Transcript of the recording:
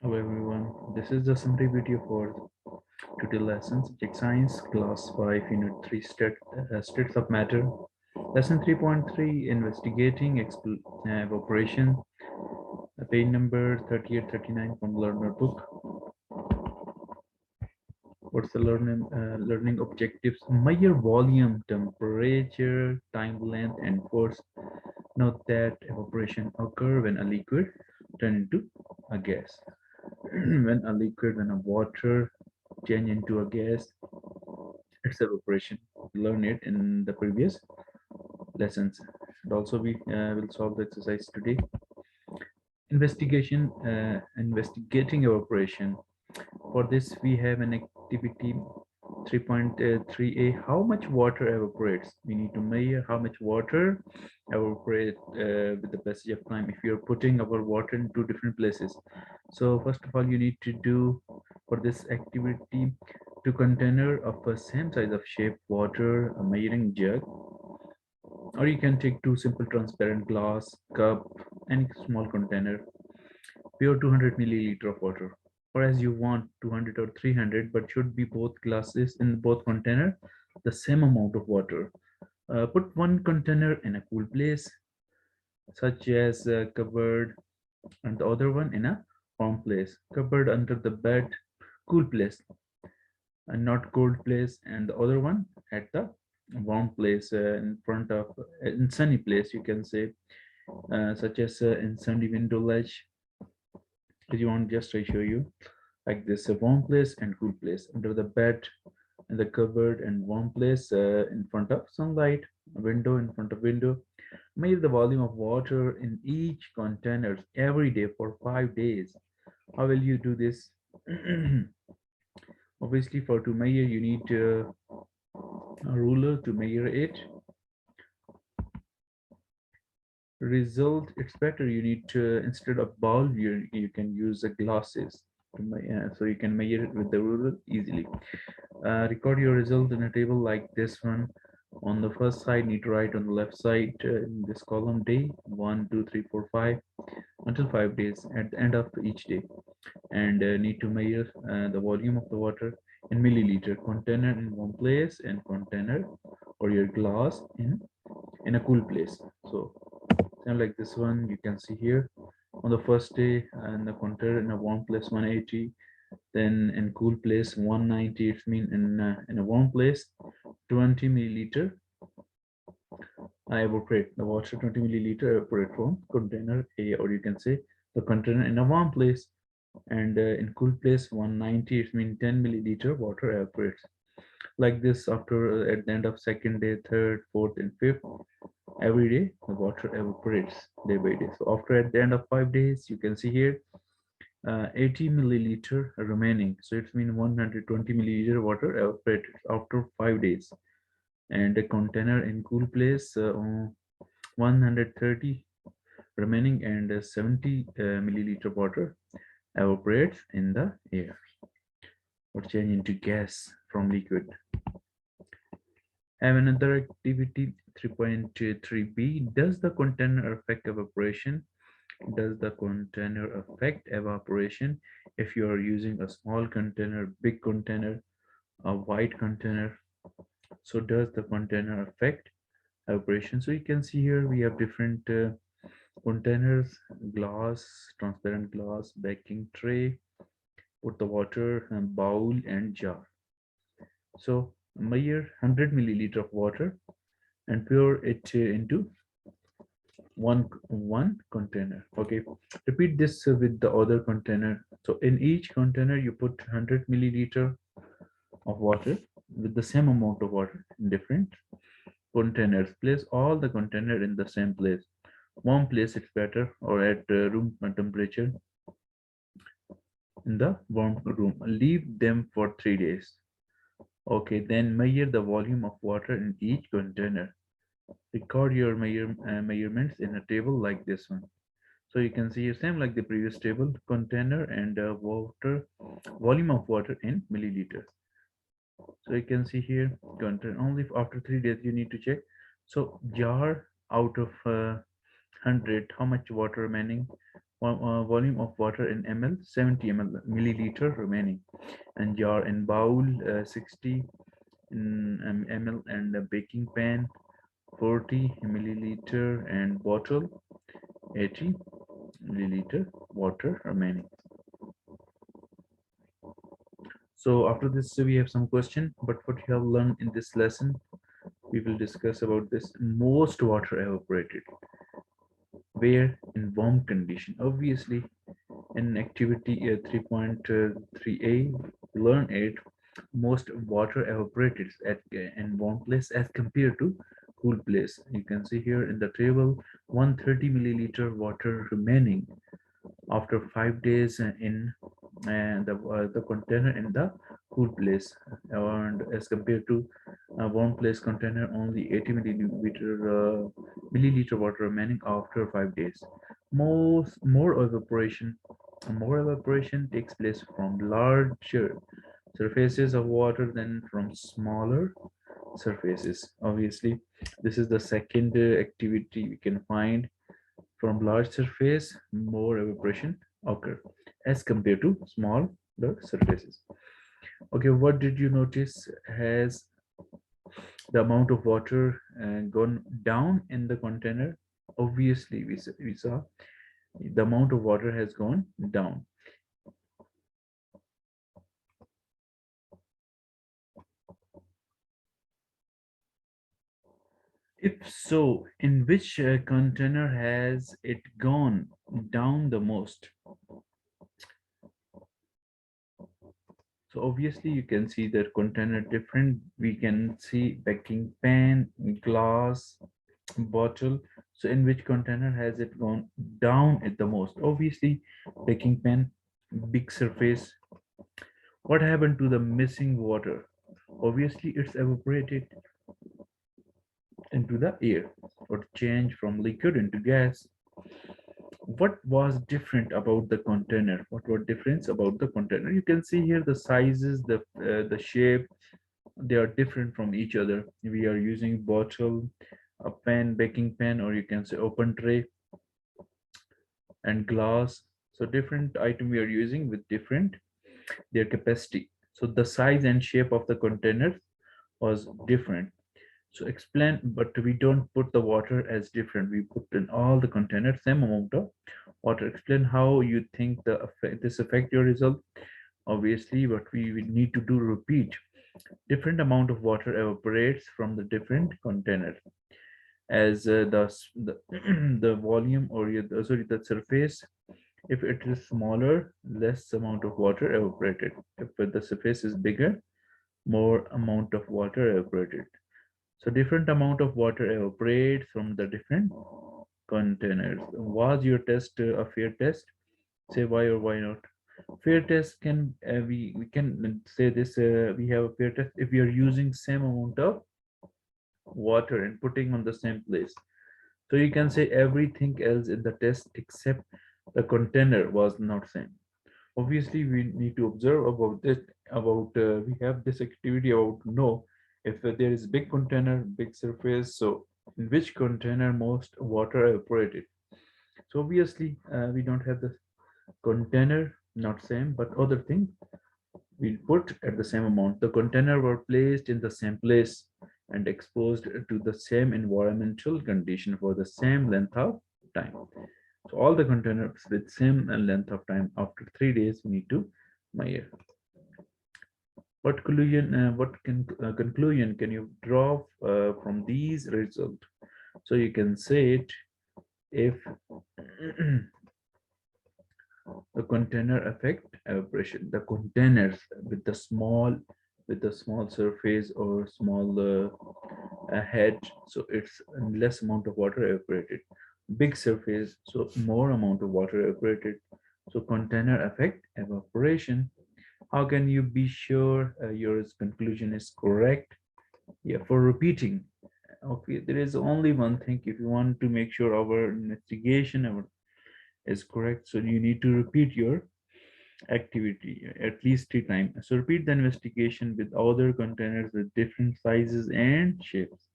Hello everyone, this is the summary video for today lesson subject science class 5 unit 3 states of matter, lesson 3.3 investigating evaporation, page number 38-39 from learner book. What's the learning objectives? Measure volume, temperature, time length and force. Note that evaporation occur when a liquid turn into a gas. When a water change into a gas, it's evaporation. Learn it in the previous lessons. And also we will solve the exercise today. Investigating evaporation. For this we have an activity 3.3a. How much water evaporates? We need to measure how much water evaporates with the passage of time if you're putting our water in two different places. So first of all, you need to do for this activity two container of the same size of shape water, a measuring jug, or you can take two simple transparent glass cup, any small container, pure 200 milliliter of water, or as you want 200 or 300, but should be both glasses in both container the same amount of water. Put one container in a cool place such as cupboard, and the other one in a warm place, cupboard under the bed, cool place and not cold place, and the other one at the warm place, in front of in sunny place, you can say, such as in sunny window ledge. If you want, just I show you like this: a warm place and cool place under the bed, in the cupboard, and warm place in front of sunlight, a window in front of window. Measure the volume of water in each container every day for 5 days. How will you do this? Obviously, for to measure, you need a ruler to measure it. Result, it's better. You need to, instead of ball, you can use the glasses to so you can measure it with the ruler easily. Record your result in a table like this one. On the first side, need to write on the left side in this column day 1, 2, 3, 4, 5 until 5 days at the end of each day, and need to measure the volume of the water in milliliter, container in one place and container or your glass in a cool place. So same like this one, you can see here on the first day, and the container in a warm place 180, then in cool place 190. It means in a warm place 20 milliliter evaporate the water, 20 milliliter evaporate from container A, or you can say the container in a warm place, and in cool place 190. It means 10 milliliter water evaporates. Like this, after at the end of second day, third, fourth and fifth, every day the water evaporates day by day. So after at the end of 5 days, you can see here 80 milliliter remaining. So it means 120 milliliter water evaporated after 5 days, and a container in cool place 130 remaining, and 70 milliliter water evaporates in the air or change into gas from liquid. Have another activity 3.3b. Does the container affect evaporation? Does the container affect evaporation? If you are using a small container, big container, a white container, so does the container affect evaporation? So you can see here we have different containers: glass, transparent glass, baking tray, put the water, and bowl and jar. So measure 100 milliliter of water and pour it into one container. Okay, repeat this with the other container. So in each container you put 100 milliliter of water with the same amount of water in different containers. Place all the container in the same place. Warm place it's better, or at room temperature in the warm room. Leave them for 3 days. Okay, then measure the volume of water in each container. Record your measurements in a table like this one. So you can see same like the previous table, container and water, volume of water in milliliter. So you can see here container only after 3 days you need to check. So jar, out of 100, how much water remaining? Volume of water in ml, 70 milliliter remaining, and jar in bowl, 60 in ml, and a baking pan, 40 milliliter, and bottle, 80 milliliter water remaining. So after this we have some question, but what you have learned in this lesson, we will discuss about this most water evaporated where in warm condition. Obviously in activity 3.3a, learn it, most water evaporated at in warm place as compared to cool place. You can see here in the table 130 milliliter water remaining after 5 days in the container in the cool place, and as compared to a warm place container only 80 milliliter water remaining after 5 days. More evaporation takes place from larger surfaces of water than from smaller surfaces. Obviously this is the second activity we can find. From large surface, more evaporation occur as compared to smaller surfaces. Okay, what did you notice? Has the amount of water gone down in the container? Obviously, we saw the amount of water has gone down. If so, in which container has it gone down the most? So obviously you can see that container different. We can see baking pan, glass, bottle. So in which container has it gone down at the most? Obviously baking pan, big surface. What happened to the missing water? Obviously it's evaporated into the air or changed from liquid into gas. What was different about the container? What was difference about the container? You can see here the sizes, the shape, they are different from each other. We are using bottle, a pan, baking pan, or you can say open tray, and glass. So different item we are using with different their capacity. So the size and shape of the container was different. So explain, but we don't put the water as different. We put in all the containers same amount of water. Explain how you think this affect your result. Obviously, what we need to do, repeat. Different amount of water evaporates from the different container as the the volume, or sorry, the surface. If it is smaller, less amount of water evaporated. If the surface is bigger, more amount of water evaporated. So different amount of water evaporates from the different containers. Was your test a fair test? Say why or why not. Fair test can we can say this, we have a fair test if we are using same amount of water and putting on the same place. So you can say everything else in the test except the container was not same. Obviously we need to observe about this, about we have this activity about to know if there is big container, big surface, so in which container most water evaporated. So obviously we don't have the container not same, but other thing we put at the same amount. The container were placed in the same place and exposed to the same environmental condition for the same length of time. So all the containers with same length of time, after 3 days we need to measure. What conclusion can you draw from these results? So you can say it, if the container affect evaporation, the containers with the small surface or small head, so it's less amount of water evaporated. Big surface, so more amount of water evaporated. So container affect evaporation. How can you be sure your conclusion is correct? Yeah, for repeating. Okay, there is only one thing. If you want to make sure our investigation is correct, so you need to repeat your activity at least 3 times. So repeat the investigation with other containers with different sizes and shapes.